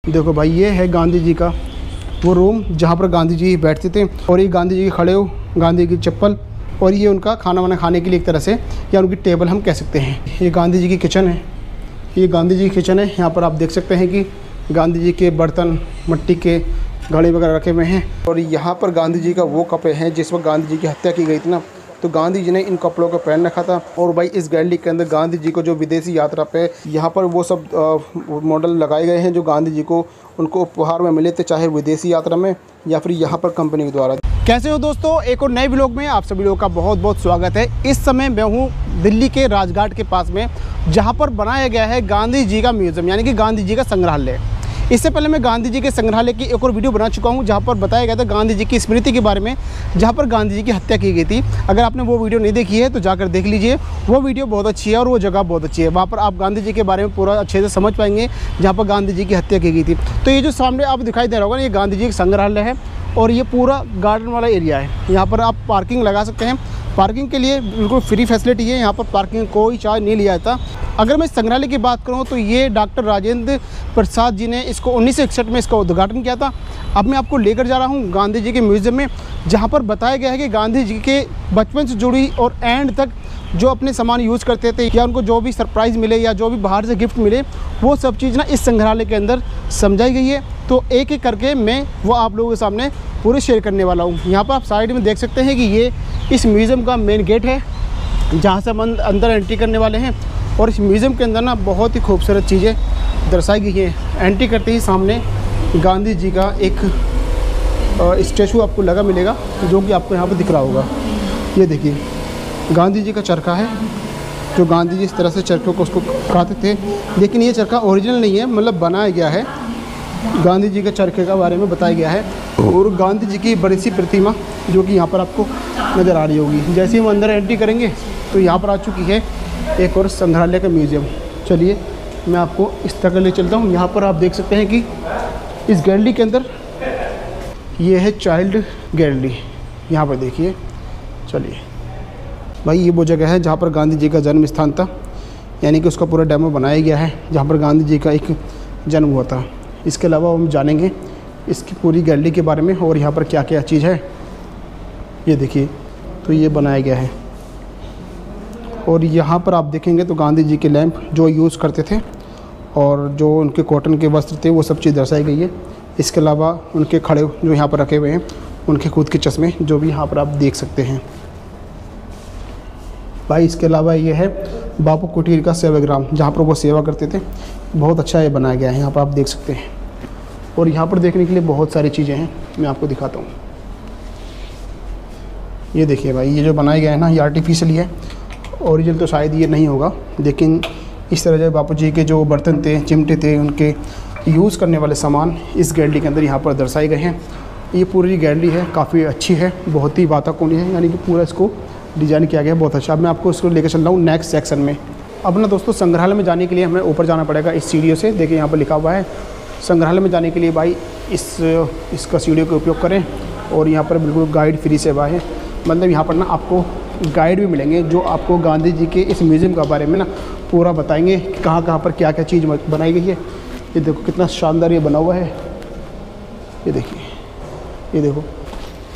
देखो भाई, ये है गांधी जी का वो रूम जहाँ पर गांधी जी बैठते थे। और ये गांधी जी खड़े हो, गांधी की चप्पल, और ये उनका खाना वाना खाने के लिए एक तरह से, या उनकी टेबल हम कह सकते हैं। ये गांधी जी की किचन है, ये गांधी जी की किचन है। यहाँ पर आप देख सकते हैं कि गांधी जी के बर्तन, मिट्टी के घड़े वगैरह रखे हुए हैं। और यहाँ पर गांधी जी का वो कपड़े हैं जिस वक्त गांधी जी की हत्या की गई थी ना, तो गांधी जी ने इन कपड़ों को पहन रखा था। और भाई इस गैलरी के अंदर गांधी जी को जो विदेशी यात्रा पे यहाँ पर वो सब मॉडल लगाए गए हैं जो गांधी जी को उनको उपहार में मिले थे, चाहे विदेशी यात्रा में या फिर यहाँ पर कंपनी के द्वारा। कैसे हो दोस्तों, एक और नए व्लॉग में आप सभी लोगों का बहुत बहुत स्वागत है। इस समय मैं हूँ दिल्ली के राजघाट के पास में, जहाँ पर बनाया गया है गांधी जी का म्यूज़ियम, यानी कि गांधी जी का संग्रहालय। इससे पहले मैं गांधी जी के संग्रहालय की एक और वीडियो बना चुका हूं, जहां पर बताया गया था गांधी जी की स्मृति के बारे में, जहां पर गांधी जी की हत्या की गई थी। अगर आपने वो वीडियो नहीं देखी है तो जाकर देख लीजिए, वो वीडियो बहुत अच्छी है और वो जगह बहुत अच्छी है। वहां पर आप गांधी जी के बारे में पूरा अच्छे से समझ पाएंगे, जहाँ पर गांधी जी की हत्या की गई थी। तो ये जो सामने आप दिखाई दे रहा होगा ना, ये गांधी जी का संग्रहालय है और ये पूरा गार्डन वाला एरिया है। यहाँ पर आप पार्किंग लगा सकते हैं। पार्किंग के लिए बिल्कुल फ्री फैसिलिटी है, यहाँ पर पार्किंग कोई चार्ज नहीं लिया जाता। अगर मैं संग्रहालय की बात करूँ तो ये डॉक्टर राजेंद्र प्रसाद जी ने इसको 1961 में इसका उद्घाटन किया था। अब मैं आपको लेकर जा रहा हूँ गांधी जी के म्यूज़ियम में, जहाँ पर बताया गया है कि गांधी जी के बचपन से जुड़ी और एंड तक जो अपने सामान यूज़ करते थे, या उनको जो भी सरप्राइज़ मिले या जो भी बाहर से गिफ्ट मिले, वो सब चीज़ ना इस संग्रहालय के अंदर समझाई गई है। तो एक एक करके मैं वो आप लोगों के सामने पूरे शेयर करने वाला हूँ। यहाँ पर आप साइड में देख सकते हैं कि ये इस म्यूज़ियम का मेन गेट है, जहाँ से हम अंदर एंट्री करने वाले हैं। और इस म्यूज़ियम के अंदर ना बहुत ही खूबसूरत चीज़ें दर्शाई गई हैं। एंट्री करते ही सामने गांधी जी का एक स्टैचू आपको लगा मिलेगा, जो कि आपको यहाँ पर दिख रहा होगा। ये देखिए, गांधी जी का चरखा है, जो गांधी जी इस तरह से चरखे को उसको काटते थे। लेकिन ये चरखा ओरिजिनल नहीं है, मतलब बनाया गया है। गांधी जी के चरखे के बारे में बताया गया है। और गांधी जी की बड़ी सी प्रतिमा जो कि यहाँ पर आपको नज़र आ रही होगी। जैसे ही हम अंदर एंट्री करेंगे तो यहाँ पर आ चुकी है एक और संग्रहालय का म्यूज़ियम। चलिए मैं आपको इस तरह ले चलता हूँ। यहाँ पर आप देख सकते हैं कि इस गैलरी के अंदर ये है चाइल्ड गैलरी। यहाँ पर देखिए, चलिए भाई, ये वो जगह है जहाँ पर गांधी जी का जन्म स्थान था, यानी कि उसका पूरा डेमो बनाया गया है, जहाँ पर गांधी जी का एक जन्म हुआ था। इसके अलावा हम जानेंगे इसकी पूरी गैलरी के बारे में और यहाँ पर क्या क्या चीज़ है। ये देखिए, तो ये बनाया गया है। और यहाँ पर आप देखेंगे तो गांधी जी के लैंप जो यूज़ करते थे और जो उनके कॉटन के वस्त्र थे, वो सब चीज़ दर्शाई गई है। इसके अलावा उनके खड़े जो यहाँ पर रखे हुए हैं, उनके खुद के चश्मे जो भी यहाँ पर आप देख सकते हैं भाई। इसके अलावा ये है बापू कुटीर का सेवाग्राम, जहाँ पर वो सेवा करते थे। बहुत अच्छा ये बनाया गया है, यहाँ पर आप देख सकते हैं। और यहाँ पर देखने के लिए बहुत सारी चीज़ें हैं, मैं आपको दिखाता हूँ। ये देखिए भाई, ये जो बनाया गया है ना, ये आर्टिफिशियल है। ओरिजिनल तो शायद ये नहीं होगा, लेकिन इस तरह जो बापू जी के जो बर्तन थे, चिमटे थे, उनके यूज़ करने वाले सामान इस गैलरी के अंदर यहाँ पर दर्शाए गए हैं। ये पूरी गैलरी है, काफ़ी अच्छी है, बहुत ही वाताकोणी है, यानी कि पूरा इसको डिज़ाइन किया गया है, बहुत अच्छा। अब मैं आपको इसको लेकर चल रहा हूँ नेक्स्ट सेक्शन में। अब ना दोस्तों, संग्रहालय में जाने के लिए हमें ऊपर जाना पड़ेगा इस सीढ़ियों से। देखिए यहाँ पर लिखा हुआ है संग्रहालय में जाने के लिए भाई इसका सीढ़ियों का उपयोग करें। और यहाँ पर बिल्कुल गाइड फ्री सेवा है, मतलब यहाँ पर ना आपको गाइड भी मिलेंगे जो आपको गांधी जी के इस म्यूज़ियम के बारे में ना पूरा बताएंगे कि कहाँ कहाँ पर क्या क्या चीज़ बनाई गई है। ये देखो कितना शानदार ये बना हुआ है, ये देखिए, ये देखो।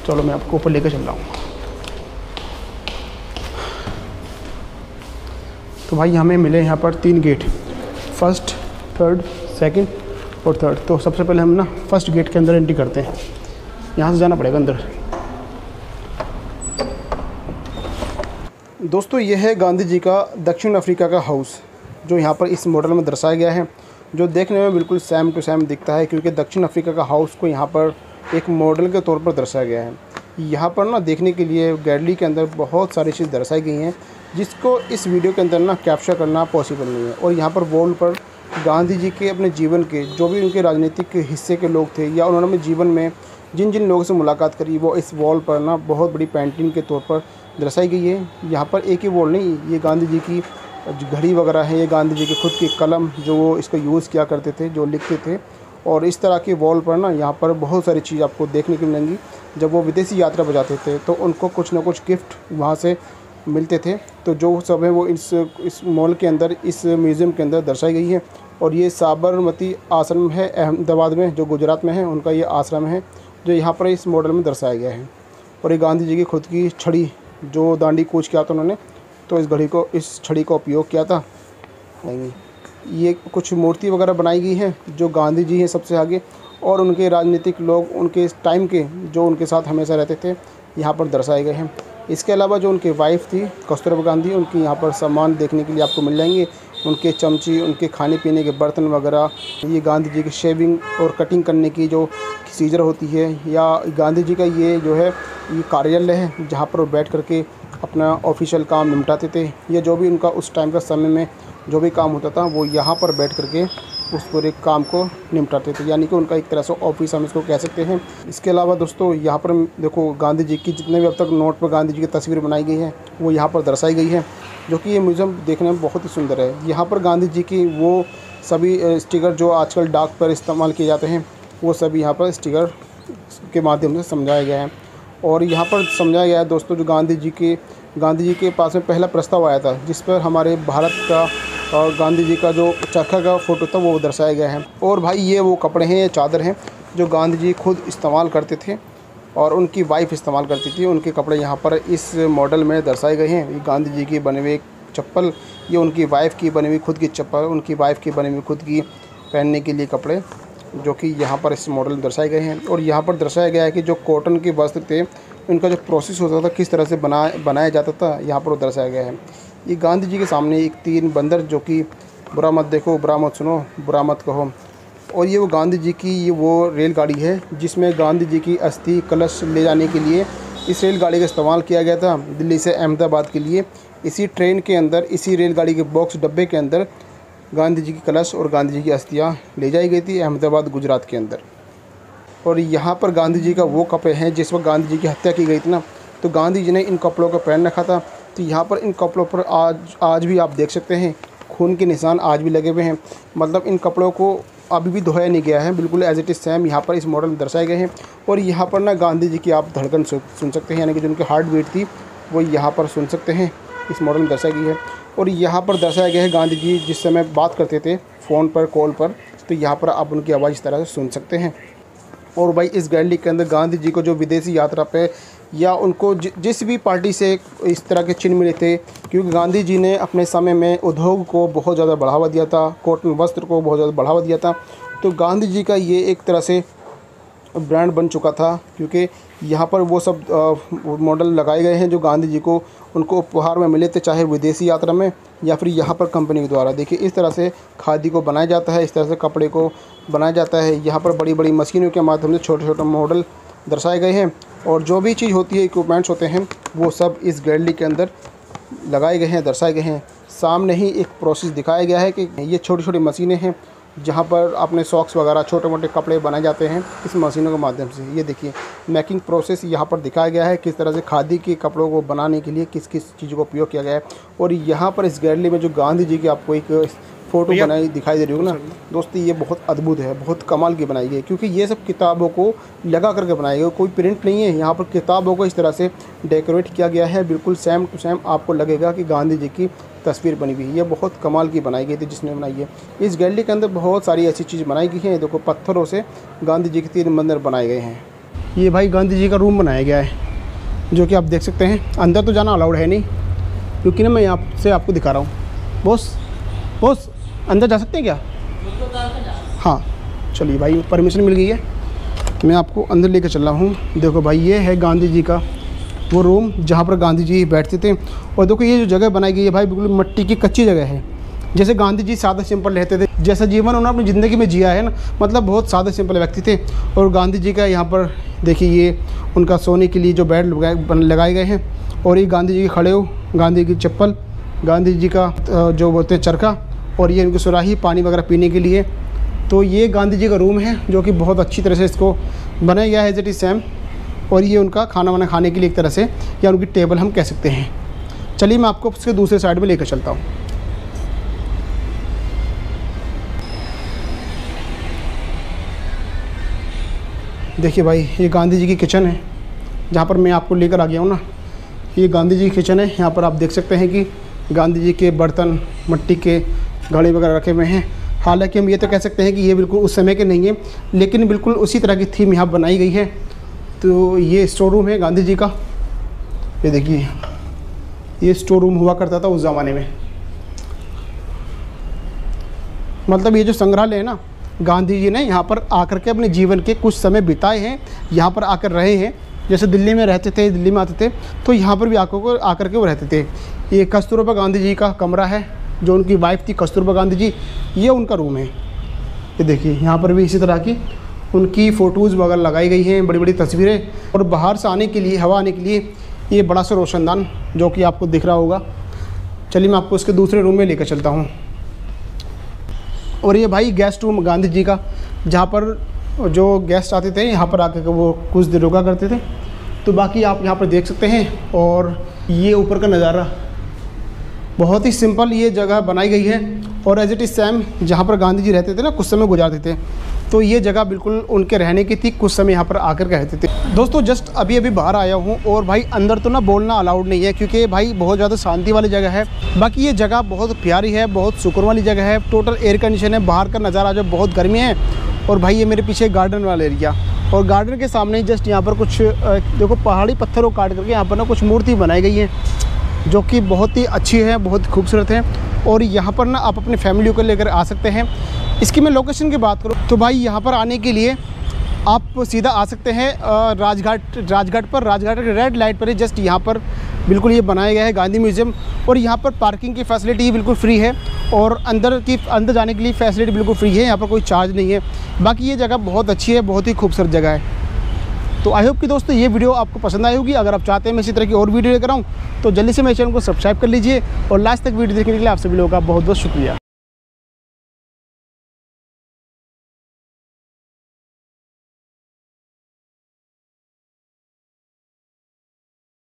चलो मैं आपको ऊपर लेकर चल रहा हूँ। तो भाई हमें मिले यहाँ पर 3 गेट, फर्स्ट, थर्ड, सेकंड और थर्ड। तो सबसे पहले हम ना फर्स्ट गेट के अंदर एंट्री करते हैं। यहाँ से जाना पड़ेगा अंदर। दोस्तों, ये है गांधी जी का दक्षिण अफ्रीका का हाउस, जो यहाँ पर इस मॉडल में दर्शाया गया है, जो देखने में बिल्कुल सेम टू सेम दिखता है, क्योंकि दक्षिण अफ्रीका का हाउस को यहाँ पर एक मॉडल के तौर पर दर्शाया गया है। यहाँ पर ना देखने के लिए गैलरी के अंदर बहुत सारी चीज़ दर्शाई गई हैं, जिसको इस वीडियो के अंदर ना कैप्चर करना पॉसिबल नहीं है। और यहाँ पर वॉल पर गांधी जी के अपने जीवन के जो भी उनके राजनीतिक हिस्से के लोग थे, या उन्होंने जीवन में जिन जिन लोगों से मुलाकात करी, वो इस वॉल पर ना बहुत बड़ी पेंटिंग के तौर पर दर्शाई गई है। यहाँ पर एक ही वॉल नहीं, ये गांधी जी की घड़ी वगैरह है, ये गांधी जी की खुद की कलम जो वो इसको यूज़ किया करते थे, जो लिखते थे। और इस तरह की वॉल पर ना यहाँ पर बहुत सारी चीज़ आपको देखने को मिलेंगी। जब वो विदेशी यात्रा पर जाते थे तो उनको कुछ ना कुछ गिफ्ट वहाँ से मिलते थे, तो जो सब है वो इस मॉल के अंदर, इस म्यूज़ियम के अंदर दर्शाई गई है। और ये साबरमती आश्रम है अहमदाबाद में, जो गुजरात में है, उनका ये आश्रम है जो यहाँ पर इस मॉडल में दर्शाया गया है। और ये गांधी जी की खुद की छड़ी, जो दांडी कूच किया था उन्होंने, तो इस छड़ी का उपयोग किया था। ये कुछ मूर्ति वगैरह बनाई गई है जो गांधी जी हैं सबसे आगे, और उनके राजनीतिक लोग, उनके इस टाइम के जो उनके साथ हमेशा रहते थे, यहाँ पर दर्शाए गए हैं। इसके अलावा जो उनकी वाइफ थी कस्तूरबा गांधी, उनकी यहाँ पर सामान देखने के लिए आपको मिल जाएंगे, उनके चमची, उनके खाने पीने के बर्तन वगैरह। ये गांधी जी की शेविंग और कटिंग करने की जो सीजर होती है, या गांधी जी का ये जो है ये कार्यालय है जहाँ पर वो बैठ करके अपना ऑफिशियल काम निपटाते थे। ये जो भी उनका उस टाइम का समय में जो भी काम होता था वो यहाँ पर बैठ करके उस पूरे काम को निपटाते थे, यानी कि उनका एक तरह से ऑफिस हम इसको कह सकते हैं। इसके अलावा दोस्तों यहाँ पर देखो गांधी जी की जितने भी अब तक नोट पर गांधी जी की तस्वीर बनाई गई है वो यहाँ पर दर्शाई गई है, जो कि ये म्यूज़ियम देखने में बहुत ही सुंदर है। यहाँ पर गांधी जी की वो सभी स्टिकर जो आजकल डाक पर इस्तेमाल किए जाते हैं, वो सभी यहाँ पर स्टिकर के माध्यम से समझाया गया है। और यहाँ पर समझाया गया है दोस्तों, जो गांधी जी के पास में पहला प्रस्ताव आया था जिस पर हमारे भारत का और गांधी जी का जो चरखा का फ़ोटो था वो दर्शाया गया है। और भाई ये वो कपड़े हैं, ये चादर हैं जो गांधी जी खुद इस्तेमाल करते थे और उनकी वाइफ इस्तेमाल करती थी। उनके कपड़े यहाँ पर इस मॉडल में दर्शाए गए हैं। ये गांधी जी की बने हुए चप्पल, ये उनकी वाइफ की बनी हुई खुद की चप्पल, उनकी वाइफ की बनी हुई खुद की पहनने के लिए कपड़े, जो कि यहाँ पर इस मॉडल में दर्शाए गए हैं। और यहाँ पर दर्शाया गया है कि जो कॉटन के वस्त्र थे उनका जो प्रोसेस होता था, किस तरह से बनाया जाता था, यहाँ पर वो दर्शाया गया है। ये गांधी जी के सामने एक 3 बंदर, जो कि बुरा मत देखो, बुरा मत सुनो, बुरा मत कहो। और ये वो गांधी जी की ये वो रेलगाड़ी है जिसमें गांधी जी की अस्थि कलश ले जाने के लिए इस रेलगाड़ी का इस्तेमाल किया गया था दिल्ली से अहमदाबाद के लिए। इसी ट्रेन के अंदर, इसी रेलगाड़ी के बॉक्स डब्बे के अंदर गांधी जी की कलश और गांधी जी की अस्थियाँ ले जाई गई थी अहमदाबाद गुजरात के अंदर। और यहाँ पर गांधी जी का वो कपड़े हैं जिस वक्त गांधी जी की हत्या की गई थी ना, तो गांधी जी ने इन कपड़ों को पहन रखा था। तो यहाँ पर इन कपड़ों पर आज भी आप देख सकते हैं खून के निशान आज भी लगे हुए हैं। मतलब इन कपड़ों को अभी भी धोया नहीं गया है, बिल्कुल एज इट इज़ सेम यहाँ पर इस मॉडल में दर्शाए गए हैं। और यहाँ पर ना गांधी जी की आप धड़कन सुन सकते हैं, यानी कि जो उनकी हार्ट बीट थी वो यहाँ पर सुन सकते हैं, इस मॉडल में दर्शाई गई है। और यहाँ पर दर्शाया गया है गांधी जी जिस समय बात करते थे फ़ोन पर, कॉल पर, तो यहाँ पर आप उनकी आवाज़ इस तरह से सुन सकते हैं। और भाई इस गैलरी के अंदर गांधी जी को जो विदेशी यात्रा पे या उनको जिस भी पार्टी से इस तरह के चिन्ह मिले थे, क्योंकि गांधी जी ने अपने समय में उद्योग को बहुत ज़्यादा बढ़ावा दिया था, कॉटन वस्त्र को बहुत ज़्यादा बढ़ावा दिया था। तो गांधी जी का ये एक तरह से ब्रांड बन चुका था, क्योंकि यहाँ पर वो सब मॉडल लगाए गए हैं जो गांधी जी को उनको उपहार में मिले थे, चाहे विदेशी यात्रा में या फिर यहाँ पर कंपनी के द्वारा। देखिए इस तरह से खादी को बनाया जाता है, इस तरह से कपड़े को बनाया जाता है। यहाँ पर बड़ी बड़ी मशीनों के माध्यम से छोटे छोटे मॉडल दर्शाए गए हैं। और जो भी चीज़ होती है, इक्विपमेंट्स होते हैं, वो सब इस गैलरी के अंदर लगाए गए हैं, दर्शाए गए हैं। सामने ही एक प्रोसेस दिखाया गया है कि ये छोटी छोटी मशीनें हैं जहाँ पर अपने सॉक्स वगैरह छोटे मोटे कपड़े बनाए जाते हैं इस मशीनों के माध्यम से। ये देखिए मेकिंग प्रोसेस यहाँ पर दिखाया गया है, किस तरह से खादी के कपड़ों को बनाने के लिए किस किस चीज़ को उपयोग किया गया है। और यहाँ पर इस गैलरी में जो गांधी जी की आपको एक फ़ोटो बनाई दिखाई दे रही हो ना दोस्तों, ये बहुत अद्भुत है, बहुत कमाल की बनाई गई, क्योंकि ये सब किताबों को लगा करके बनाई गई, कोई प्रिंट नहीं है। यहाँ पर किताबों को इस तरह से डेकोरेट किया गया है, बिल्कुल सेम टू सेम आपको लगेगा कि गांधी जी की तस्वीर बनी हुई है। ये बहुत कमाल की बनाई गई थी जिसने बनाई है। इस गैलरी के अंदर बहुत सारी ऐसी चीज़ बनाई गई हैं। देखो पत्थरों से गांधी जी के 3 मंदिर बनाए गए हैं। ये भाई गांधी जी का रूम बनाया गया है, जो कि आप देख सकते हैं। अंदर तो जाना अलाउड है नहीं, क्योंकि ना मैं यहाँ से आपको दिखा रहा हूँ। बॉस अंदर जा सकते हैं क्या? हाँ चलिए भाई, परमिशन मिल गई है, मैं आपको अंदर लेकर चल रहा हूँ। देखो भाई ये है गांधी जी का वो रूम जहाँ पर गांधी जी बैठते थे। और देखो ये जो जगह बनाई गई है भाई, बिल्कुल मिट्टी की कच्ची जगह है। जैसे गांधी जी सादा सिंपल रहते थे, जैसा जीवन उन्होंने अपनी ज़िंदगी में जिया है ना, मतलब बहुत सादा सिंपल व्यक्ति थे। और गांधी जी का यहाँ पर देखिए ये उनका सोने के लिए जो बेड लगाए गए हैं। और ये गांधी जी के खड़े हो, गांधी की चप्पल, गांधी जी का जो बोलते हैं चरखा, और ये उनकी सुराही पानी वगैरह पीने के लिए। तो ये गांधी जी का रूम है जो कि बहुत अच्छी तरह से इसको बनाया गया है एज इट इज़ सेम। और ये उनका खाना वाना खाने के लिए एक तरह से, या उनकी टेबल हम कह सकते हैं। चलिए मैं आपको उसके दूसरे साइड में लेकर चलता हूँ। देखिए भाई ये गांधी जी की किचन है जहाँ पर मैं आपको लेकर आ गया हूँ ना। ये गांधी जी किचन है। यहाँ पर आप देख सकते हैं कि गांधी जी के बर्तन, मिट्टी के घड़े वगैरह रखे हुए हैं। हालांकि हम ये तो कह सकते हैं कि ये बिल्कुल उस समय के नहीं हैं, लेकिन बिल्कुल उसी तरह की थीम यहाँ बनाई गई है। तो ये स्टोर रूम है गांधी जी का। ये देखिए, ये स्टोर रूम हुआ करता था उस ज़माने में। मतलब ये जो संग्रहालय है ना, गांधी जी ने यहाँ पर आकर के अपने जीवन के कुछ समय बिताए हैं, यहाँ पर आकर रहे हैं। जैसे दिल्ली में रहते थे, दिल्ली में आते थे, तो यहाँ पर भी आकर के वो रहते थे। ये कस्तूरबा गांधी जी का कमरा है, जो उनकी वाइफ थी कस्तूरबा गांधी जी, ये उनका रूम है। ये देखिए, यहाँ पर भी इसी तरह की उनकी फ़ोटोज़ वगैरह लगाई गई हैं, बड़ी बड़ी तस्वीरें। और बाहर से आने के लिए, हवा आने के लिए ये बड़ा सा रोशनदान जो कि आपको दिख रहा होगा। चलिए मैं आपको उसके दूसरे रूम में लेकर चलता हूँ। और ये भाई गेस्ट रूम गांधी जी का, जहाँ पर जो गेस्ट आते थे यहाँ पर आकर के वो कुछ देर रुका करते थे। तो बाकी आप यहाँ पर देख सकते हैं। और ये ऊपर का नज़ारा, बहुत ही सिंपल ये जगह बनाई गई है। और एज इट इज़ सेम जहाँ पर गांधी जी रहते थे ना, कुछ समय गुजारते थे, तो ये जगह बिल्कुल उनके रहने की थी। कुछ समय यहाँ पर आकर के रहते थे। दोस्तों जस्ट अभी बाहर आया हूँ, और भाई अंदर तो ना बोलना अलाउड नहीं है, क्योंकि भाई बहुत ज़्यादा शांति वाली जगह है। बाकी ये जगह बहुत प्यारी है, बहुत सुकून वाली जगह है। टोटल एयर कंडीशन है। बाहर का नज़ारा जो बहुत गर्मी है। और भाई ये मेरे पीछे गार्डन वाला एरिया, और गार्डन के सामने ही जस्ट यहाँ पर कुछ देखो, पहाड़ी पत्थरों को काट करके यहाँ पर ना कुछ मूर्ति बनाई गई है, जो कि बहुत ही अच्छी है, बहुत खूबसूरत है। और यहाँ पर ना आप अपनी फैमिली को लेकर आ सकते हैं। इसकी मैं लोकेशन की बात करूँ तो भाई यहाँ पर आने के लिए आप सीधा आ सकते हैं राजघाट पर। राजघाट के रेड लाइट पर ही जस्ट यहाँ पर बिल्कुल ये बनाया गया है गांधी म्यूज़ियम। और यहाँ पर पार्किंग की फैसिलिटी बिल्कुल फ्री है, और अंदर जाने के लिए फैसिलिटी बिल्कुल फ्री है। यहाँ पर कोई चार्ज नहीं है। बाकी ये जगह बहुत अच्छी है, बहुत ही खूबसूरत जगह है। तो आई होप कि दोस्तों ये वीडियो आपको पसंद आई होगी। अगर आप चाहते हैं मैं इसी तरह की और वीडियो लेकर आऊँ, तो जल्दी से मेरे चैनल को सब्सक्राइब कर लीजिए। और लास्ट तक वीडियो देखने के लिए आप सभी लोगों का बहुत बहुत शुक्रिया।